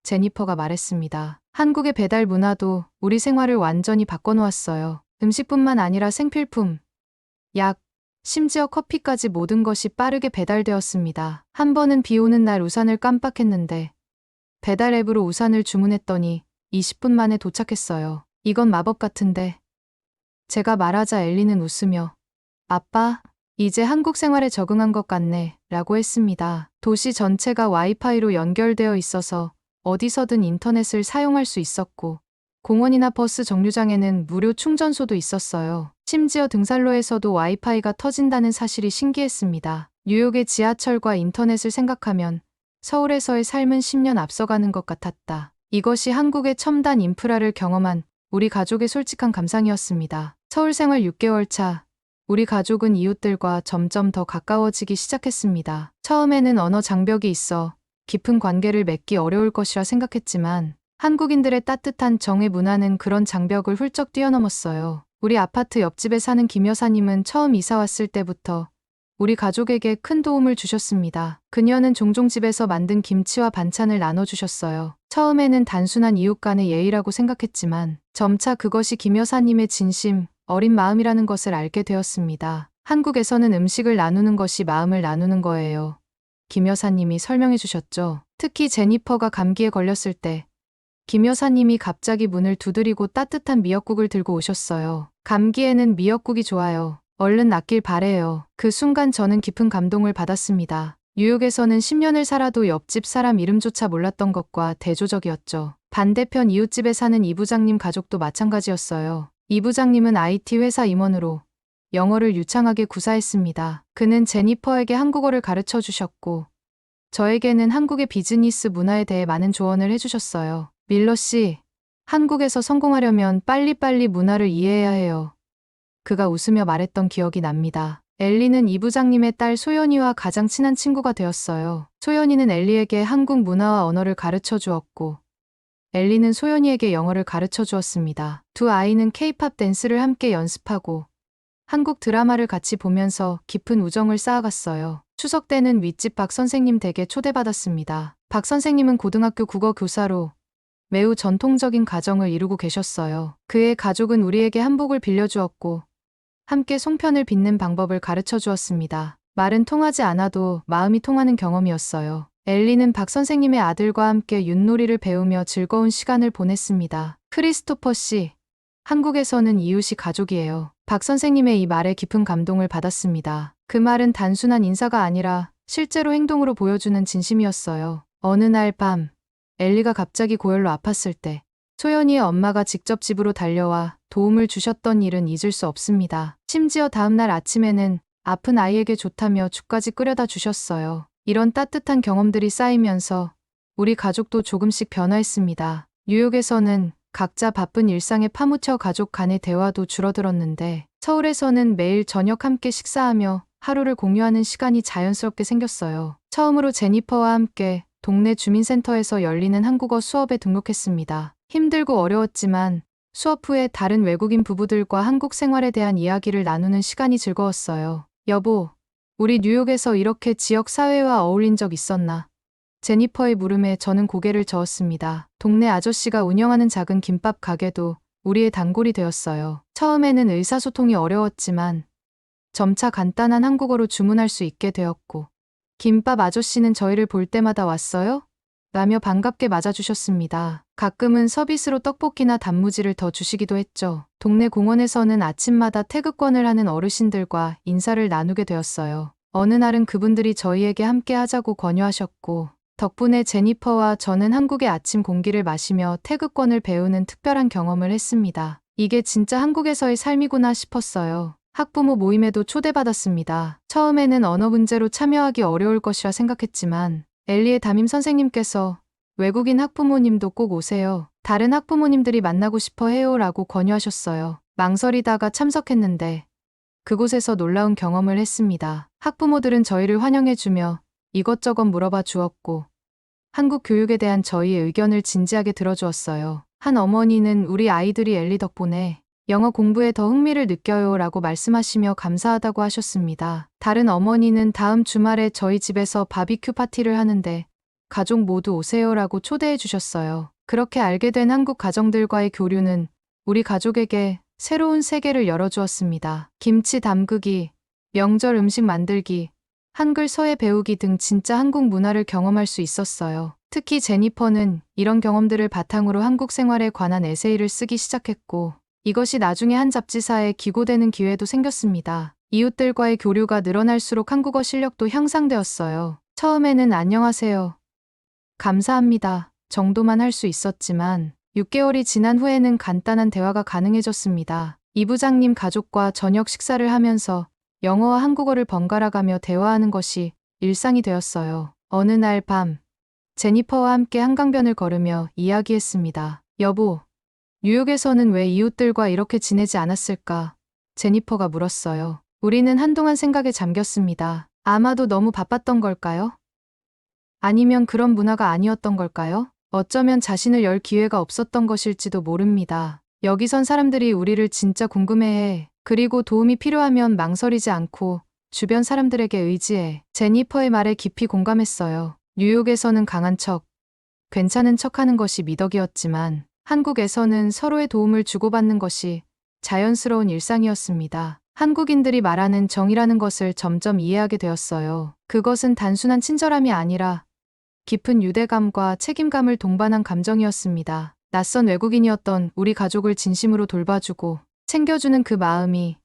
제니퍼가 말했습니다. 한국의 배달 문화도 우리 생활을 완전히 바꿔놓았어요. 음식뿐만 아니라 생필품, 약, 심지어 커피까지 모든 것이 빠르게 배달되었습니다. 한 번은 비 오는 날 우산을 깜빡했는데 배달 앱으로 우산을 주문했더니 20분 만에 도착했어요. 이건 마법 같은데. 제가 말하자 엘리는 웃으며 아빠, 이제 한국 생활에 적응한 것 같네 라고 했습니다. 도시 전체가 와이파이로 연결되어 있어서 어디서든 인터넷을 사용할 수 있었고 공원이나 버스 정류장에는 무료 충전소도 있었어요. 심지어 등산로에서도 와이파이가 터진다는 사실이 신기했습니다. 뉴욕의 지하철과 인터넷을 생각하면 서울에서의 삶은 10년 앞서가는 것 같았다. 이것이 한국의 첨단 인프라를 경험한 우리 가족의 솔직한 감상이었습니다. 서울 생활 6개월 차, 우리 가족은 이웃들과 점점 더 가까워지기 시작했습니다. 처음에는 언어 장벽이 있어 깊은 관계를 맺기 어려울 것이라 생각했지만 한국인들의 따뜻한 정의 문화는 그런 장벽을 훌쩍 뛰어넘었어요. 우리 아파트 옆집에 사는 김 여사님은 처음 이사 왔을 때부터 우리 가족에게 큰 도움을 주셨습니다. 그녀는 종종 집에서 만든 김치와 반찬을 나눠주셨어요. 처음에는 단순한 이웃 간의 예의라고 생각했지만 점차 그것이 김 여사님의 진심, 어린 마음이라는 것을 알게 되었습니다. 한국에서는 음식을 나누는 것이 마음을 나누는 거예요. 김 여사님이 설명해 주셨죠. 특히 제니퍼가 감기에 걸렸을 때 김 여사님이 갑자기 문을 두드리고 따뜻한 미역국을 들고 오셨어요. 감기에는 미역국이 좋아요. 얼른 낫길 바래요. 그 순간 저는 깊은 감동을 받았습니다. 뉴욕에서는 10년을 살아도 옆집 사람 이름조차 몰랐던 것과 대조적이었죠. 반대편 이웃집에 사는 이 부장님 가족도 마찬가지였어요. 이 부장님은 IT 회사 임원으로 영어를 유창하게 구사했습니다. 그는 제니퍼에게 한국어를 가르쳐 주셨고 저에게는 한국의 비즈니스 문화에 대해 많은 조언을 해주셨어요. 밀러 씨, 한국에서 성공하려면 빨리빨리 문화를 이해해야 해요. 그가 웃으며 말했던 기억이 납니다. 엘리는 이 부장님의 딸 소연이와 가장 친한 친구가 되었어요. 소연이는 엘리에게 한국 문화와 언어를 가르쳐 주었고 엘리는 소연이에게 영어를 가르쳐 주었습니다. 두 아이는 K-팝 댄스를 함께 연습하고 한국 드라마를 같이 보면서 깊은 우정을 쌓아갔어요. 추석 때는 윗집 박 선생님 댁에 초대받았습니다. 박 선생님은 고등학교 국어 교사로 매우 전통적인 가정을 이루고 계셨어요. 그의 가족은 우리에게 한복을 빌려주었고 함께 송편을 빚는 방법을 가르쳐 주었습니다. 말은 통하지 않아도 마음이 통하는 경험이었어요. 엘리는 박 선생님의 아들과 함께 윷놀이를 배우며 즐거운 시간을 보냈습니다. 크리스토퍼 씨, 한국에서는 이웃이 가족이에요. 박 선생님의 이 말에 깊은 감동을 받았습니다. 그 말은 단순한 인사가 아니라 실제로 행동으로 보여주는 진심이었어요. 어느 날 밤, 엘리가 갑자기 고열로 아팠을 때 소연이의 엄마가 직접 집으로 달려와 도움을 주셨던 일은 잊을 수 없습니다. 심지어 다음날 아침에는 아픈 아이에게 좋다며 죽까지 끓여다 주셨어요. 이런 따뜻한 경험들이 쌓이면서 우리 가족도 조금씩 변화했습니다. 뉴욕에서는 각자 바쁜 일상에 파묻혀 가족 간의 대화도 줄어들었는데 서울에서는 매일 저녁 함께 식사하며 하루를 공유하는 시간이 자연스럽게 생겼어요. 처음으로 제니퍼와 함께 동네 주민센터에서 열리는 한국어 수업에 등록했습니다. 힘들고 어려웠지만 수업 후에 다른 외국인 부부들과 한국 생활에 대한 이야기를 나누는 시간이 즐거웠어요. 여보, 우리 뉴욕에서 이렇게 지역 사회와 어울린 적 있었나? 제니퍼의 물음에 저는 고개를 저었습니다. 동네 아저씨가 운영하는 작은 김밥 가게도 우리의 단골이 되었어요. 처음에는 의사소통이 어려웠지만 점차 간단한 한국어로 주문할 수 있게 되었고, 김밥 아저씨는 저희를 볼 때마다 왔어요? 라며 반갑게 맞아주셨습니다. 가끔은 서비스로 떡볶이나 단무지를 더 주시기도 했죠. 동네 공원에서는 아침마다 태극권을 하는 어르신들과 인사를 나누게 되었어요. 어느 날은 그분들이 저희에게 함께 하자고 권유하셨고, 덕분에 제니퍼와 저는 한국의 아침 공기를 마시며 태극권을 배우는 특별한 경험을 했습니다. 이게 진짜 한국에서의 삶이구나 싶었어요. 학부모 모임에도 초대받았습니다. 처음에는 언어 문제로 참여하기 어려울 것이라 생각했지만 엘리의 담임 선생님께서 외국인 학부모님도 꼭 오세요. 다른 학부모님들이 만나고 싶어 해요 라고 권유하셨어요. 망설이다가 참석했는데 그곳에서 놀라운 경험을 했습니다. 학부모들은 저희를 환영해주며 이것저것 물어봐 주었고 한국 교육에 대한 저희의 의견을 진지하게 들어주었어요. 한 어머니는 우리 아이들이 엘리 덕분에 영어 공부에 더 흥미를 느껴요 라고 말씀하시며 감사하다고 하셨습니다. 다른 어머니는 다음 주말에 저희 집에서 바비큐 파티를 하는데 가족 모두 오세요 라고 초대해 주셨어요. 그렇게 알게 된 한국 가정들과의 교류는 우리 가족에게 새로운 세계를 열어주었습니다. 김치 담그기, 명절 음식 만들기, 한글 서예 배우기 등 진짜 한국 문화를 경험할 수 있었어요. 특히 제니퍼는 이런 경험들을 바탕으로 한국 생활에 관한 에세이를 쓰기 시작했고 이것이 나중에 한 잡지사에 기고되는 기회도 생겼습니다. 이웃들과의 교류가 늘어날수록 한국어 실력도 향상되었어요. 처음에는 안녕하세요, 감사합니다 정도만 할 수 있었지만 6개월이 지난 후에는 간단한 대화가 가능해졌습니다. 이 부장님 가족과 저녁 식사를 하면서 영어와 한국어를 번갈아가며 대화하는 것이 일상이 되었어요. 어느 날 밤, 제니퍼와 함께 한강변을 걸으며 이야기했습니다. 여보, 뉴욕에서는 왜 이웃들과 이렇게 지내지 않았을까? 제니퍼가 물었어요. 우리는 한동안 생각에 잠겼습니다. 아마도 너무 바빴던 걸까요? 아니면 그런 문화가 아니었던 걸까요? 어쩌면 자신을 열 기회가 없었던 것일지도 모릅니다. 여기선 사람들이 우리를 진짜 궁금해해. 그리고 도움이 필요하면 망설이지 않고 주변 사람들에게 의지해. 제니퍼의 말에 깊이 공감했어요. 뉴욕에서는 강한 척, 괜찮은 척하는 것이 미덕이었지만 한국에서는 서로의 도움을 주고받는 것이 자연스러운 일상이었습니다. 한국인들이 말하는 정이라는 것을 점점 이해하게 되었어요. 그것은 단순한 친절함이 아니라 깊은 유대감과 책임감을 동반한 감정이었습니다. 낯선 외국인이었던 우리 가족을 진심으로 돌봐주고 챙겨주는 그 마음이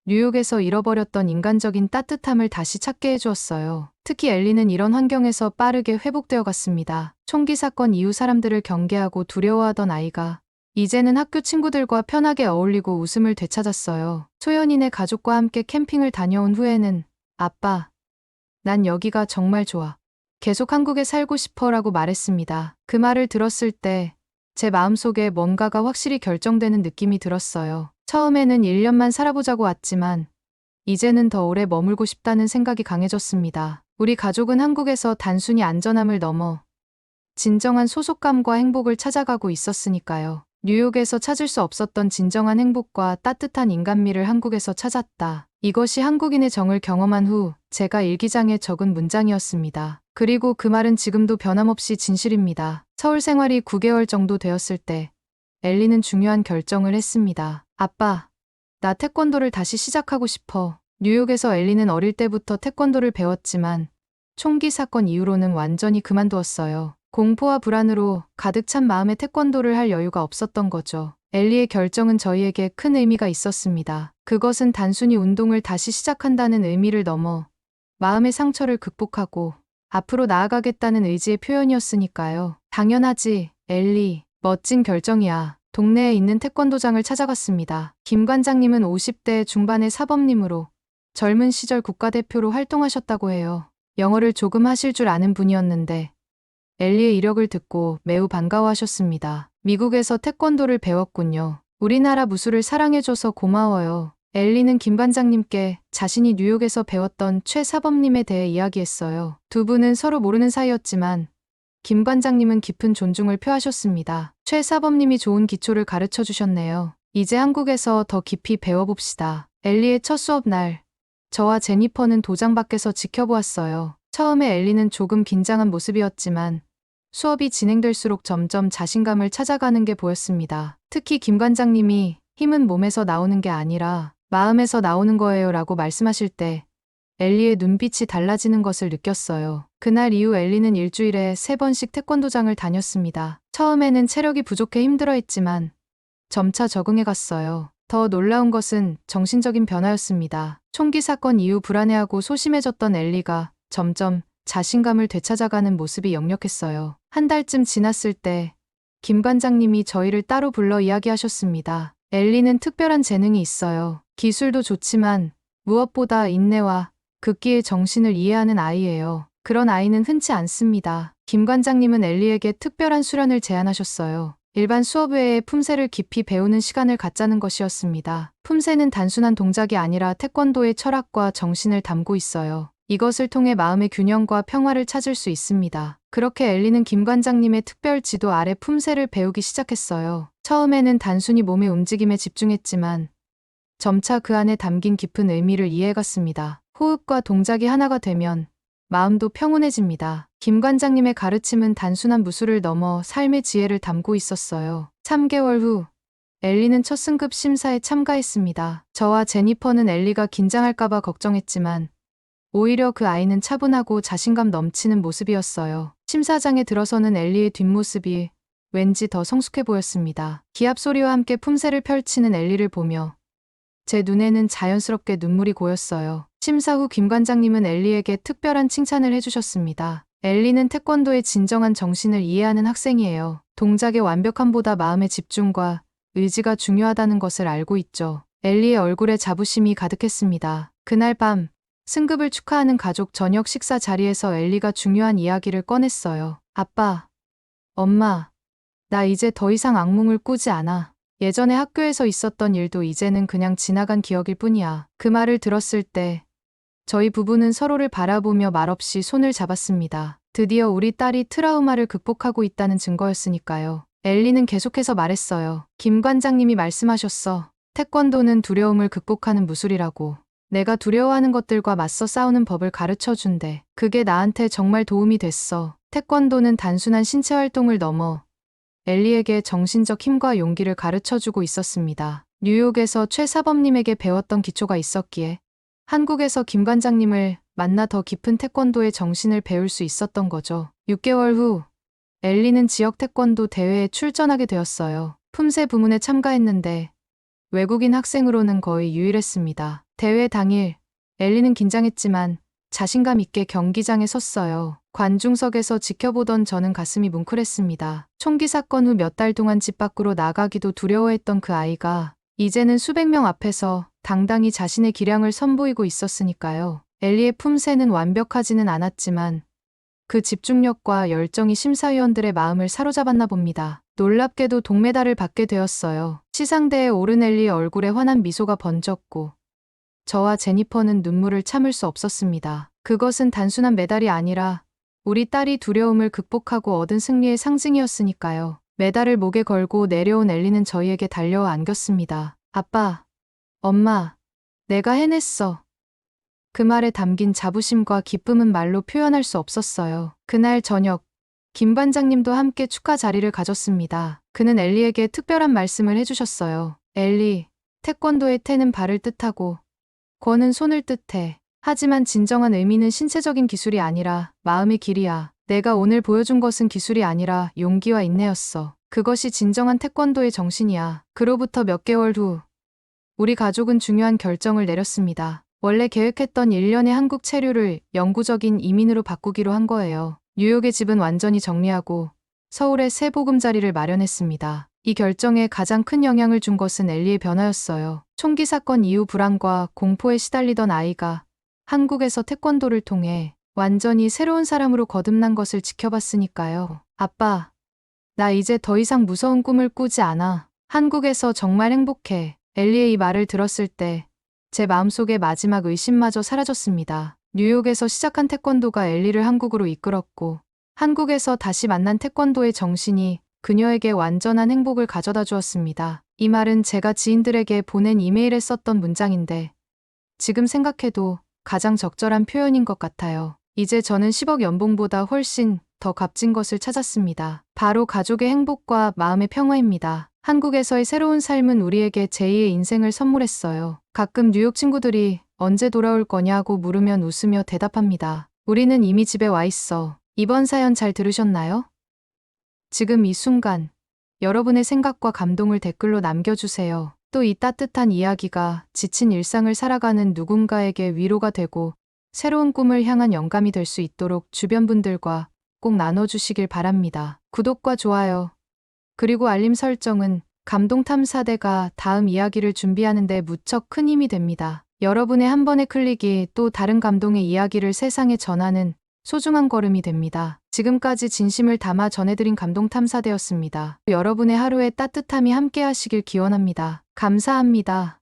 뉴욕에서 잃어버렸던 인간적인 따뜻함을 다시 찾게 해주었어요. 특히 엘리는 이런 환경에서 빠르게 회복되어 갔습니다. 총기 사건 이후 사람들을 경계하고 두려워하던 아이가 이제는 학교 친구들과 편하게 어울리고 웃음을 되찾았어요. 소연이네 가족과 함께 캠핑을 다녀온 후에는 아빠, 난 여기가 정말 좋아. 계속 한국에 살고 싶어 라고 말했습니다. 그 말을 들었을 때 제 마음속에 뭔가가 확실히 결정되는 느낌이 들었어요. 처음에는 1년만 살아보자고 왔지만 이제는 더 오래 머물고 싶다는 생각이 강해졌습니다. 우리 가족은 한국에서 단순히 안전함을 넘어 진정한 소속감과 행복을 찾아가고 있었으니까요. 뉴욕에서 찾을 수 없었던 진정한 행복과 따뜻한 인간미를 한국에서 찾았다. 이것이 한국인의 정을 경험한 후 제가 일기장에 적은 문장이었습니다. 그리고 그 말은 지금도 변함없이 진실입니다. 서울 생활이 9개월 정도 되었을 때 엘리는 중요한 결정을 했습니다. 아빠, 나 태권도를 다시 시작하고 싶어. 뉴욕에서 엘리는 어릴 때부터 태권도를 배웠지만 총기 사건 이후로는 완전히 그만두었어요. 공포와 불안으로 가득 찬 마음에 태권도를 할 여유가 없었던 거죠. 엘리의 결정은 저희에게 큰 의미가 있었습니다. 그것은 단순히 운동을 다시 시작한다는 의미를 넘어 마음의 상처를 극복하고 앞으로 나아가겠다는 의지의 표현이었으니까요. 당연하지, 엘리. 멋진 결정이야. 동네에 있는 태권도장을 찾아갔습니다. 김 관장님은 50대 중반의 사범님으로 젊은 시절 국가대표로 활동하셨다고 해요. 영어를 조금 하실 줄 아는 분이었는데 엘리의 이력을 듣고 매우 반가워하셨습니다. 미국에서 태권도를 배웠군요. 우리나라 무술을 사랑해줘서 고마워요. 엘리는 김 관장님께 자신이 뉴욕에서 배웠던 최 사범님에 대해 이야기했어요. 두 분은 서로 모르는 사이였지만 김 관장님은 깊은 존중을 표하셨습니다. 최 사범님이 좋은 기초를 가르쳐 주셨네요. 이제 한국에서 더 깊이 배워봅시다. 엘리의 첫 수업 날, 저와 제니퍼는 도장 밖에서 지켜보았어요. 처음에 엘리는 조금 긴장한 모습이었지만 수업이 진행될수록 점점 자신감을 찾아가는 게 보였습니다. 특히 김 관장님이 힘은 몸에서 나오는 게 아니라 마음에서 나오는 거예요 라고 말씀하실 때 엘리의 눈빛이 달라지는 것을 느꼈어요. 그날 이후 엘리는 일주일에 3번씩 태권도장을 다녔습니다. 처음에는 체력이 부족해 힘들어했지만 점차 적응해 갔어요. 더 놀라운 것은 정신적인 변화였습니다. 총기 사건 이후 불안해하고 소심해졌던 엘리가 점점 자신감을 되찾아가는 모습이 역력했어요. 한 달쯤 지났을 때 김 관장님이 저희를 따로 불러 이야기하셨습니다. 엘리는 특별한 재능이 있어요. 기술도 좋지만 무엇보다 인내와 극기의 정신을 이해하는 아이예요. 그런 아이는 흔치 않습니다. 김 관장님은 엘리에게 특별한 수련을 제안하셨어요. 일반 수업 외에 품새를 깊이 배우는 시간을 갖자는 것이었습니다. 품새는 단순한 동작이 아니라 태권도의 철학과 정신을 담고 있어요. 이것을 통해 마음의 균형과 평화를 찾을 수 있습니다. 그렇게 엘리는 김 관장님의 특별 지도 아래 품새를 배우기 시작했어요. 처음에는 단순히 몸의 움직임에 집중했지만 점차 그 안에 담긴 깊은 의미를 이해해갔습니다. 호흡과 동작이 하나가 되면 마음도 평온해집니다. 김 관장님의 가르침은 단순한 무술을 넘어 삶의 지혜를 담고 있었어요. 3개월 후 엘리는 첫 승급 심사에 참가했습니다. 저와 제니퍼는 엘리가 긴장할까봐 걱정했지만 오히려 그 아이는 차분하고 자신감 넘치는 모습이었어요. 심사장에 들어서는 엘리의 뒷모습이 왠지 더 성숙해 보였습니다. 기합 소리와 함께 품새를 펼치는 엘리를 보며 제 눈에는 자연스럽게 눈물이 고였어요. 심사 후 김 관장님은 엘리에게 특별한 칭찬을 해주셨습니다. 엘리는 태권도의 진정한 정신을 이해하는 학생이에요. 동작의 완벽함보다 마음의 집중과 의지가 중요하다는 것을 알고 있죠. 엘리의 얼굴에 자부심이 가득했습니다. 그날 밤 승급을 축하하는 가족 저녁 식사 자리에서 엘리가 중요한 이야기를 꺼냈어요. 아빠, 엄마, 나 이제 더 이상 악몽을 꾸지 않아. 예전에 학교에서 있었던 일도 이제는 그냥 지나간 기억일 뿐이야. 그 말을 들었을 때 저희 부부는 서로를 바라보며 말없이 손을 잡았습니다. 드디어 우리 딸이 트라우마를 극복하고 있다는 증거였으니까요. 엘리는 계속해서 말했어요. 김 관장님이 말씀하셨어. 태권도는 두려움을 극복하는 무술이라고. 내가 두려워하는 것들과 맞서 싸우는 법을 가르쳐 준대. 그게 나한테 정말 도움이 됐어. 태권도는 단순한 신체 활동을 넘어 엘리에게 정신적 힘과 용기를 가르쳐주고 있었습니다. 뉴욕에서 최 사범님에게 배웠던 기초가 있었기에 한국에서 김 관장님을 만나 더 깊은 태권도의 정신을 배울 수 있었던 거죠. 6개월 후 엘리는 지역 태권도 대회에 출전하게 되었어요. 품새 부문에 참가했는데 외국인 학생으로는 거의 유일했습니다. 대회 당일 엘리는 긴장했지만 자신감 있게 경기장에 섰어요. 관중석에서 지켜보던 저는 가슴이 뭉클했습니다. 총기 사건 후 몇 달 동안 집 밖으로 나가기도 두려워했던 그 아이가 이제는 수백 명 앞에서 당당히 자신의 기량을 선보이고 있었으니까요. 엘리의 품새는 완벽하지는 않았지만 그 집중력과 열정이 심사위원들의 마음을 사로잡았나 봅니다. 놀랍게도 동메달을 받게 되었어요. 시상대에 오른 엘리의 얼굴에 환한 미소가 번졌고 저와 제니퍼는 눈물을 참을 수 없었습니다. 그것은 단순한 메달이 아니라 우리 딸이 두려움을 극복하고 얻은 승리의 상징이었으니까요. 메달을 목에 걸고 내려온 엘리는 저희에게 달려와 안겼습니다. 아빠, 엄마, 내가 해냈어. 그 말에 담긴 자부심과 기쁨은 말로 표현할 수 없었어요. 그날 저녁, 김 관장님도 함께 축하 자리를 가졌습니다. 그는 엘리에게 특별한 말씀을 해주셨어요. 엘리, 태권도의 태는 발을 뜻하고 권은 손을 뜻해. 하지만 진정한 의미는 신체적인 기술이 아니라 마음의 길이야. 내가 오늘 보여준 것은 기술이 아니라 용기와 인내였어. 그것이 진정한 태권도의 정신이야. 그로부터 몇 개월 후 우리 가족은 중요한 결정을 내렸습니다. 원래 계획했던 1년의 한국 체류를 영구적인 이민으로 바꾸기로 한 거예요. 뉴욕의 집은 완전히 정리하고 서울에 새 보금자리를 마련했습니다. 이 결정에 가장 큰 영향을 준 것은 엘리의 변화였어요. 총기 사건 이후 불안과 공포에 시달리던 아이가 한국에서 태권도를 통해 완전히 새로운 사람으로 거듭난 것을 지켜봤으니까요. 아빠, 나 이제 더 이상 무서운 꿈을 꾸지 않아. 한국에서 정말 행복해. 엘리의 이 말을 들었을 때 제 마음속의 마지막 의심마저 사라졌습니다. 뉴욕에서 시작한 태권도가 엘리를 한국으로 이끌었고 한국에서 다시 만난 태권도의 정신이 그녀에게 완전한 행복을 가져다 주었습니다. 이 말은 제가 지인들에게 보낸 이메일에 썼던 문장인데 지금 생각해도 가장 적절한 표현인 것 같아요. 이제 저는 10억 연봉보다 훨씬 더 값진 것을 찾았습니다. 바로 가족의 행복과 마음의 평화입니다. 한국에서의 새로운 삶은 우리에게 제2의 인생을 선물했어요. 가끔 뉴욕 친구들이 언제 돌아올 거냐고 물으면 웃으며 대답합니다. 우리는 이미 집에 와 있어. 이번 사연 잘 들으셨나요? 지금 이 순간 여러분의 생각과 감동을 댓글로 남겨주세요. 또 이 따뜻한 이야기가 지친 일상을 살아가는 누군가에게 위로가 되고 새로운 꿈을 향한 영감이 될 수 있도록 주변 분들과 꼭 나눠주시길 바랍니다. 구독과 좋아요, 그리고 알림 설정은 감동탐사대가 다음 이야기를 준비하는 데 무척 큰 힘이 됩니다. 여러분의 한 번의 클릭이 또 다른 감동의 이야기를 세상에 전하는 소중한 걸음이 됩니다. 지금까지 진심을 담아 전해드린 감동탐사대였습니다. 여러분의 하루에 따뜻함이 함께 하시길 기원합니다. 감사합니다.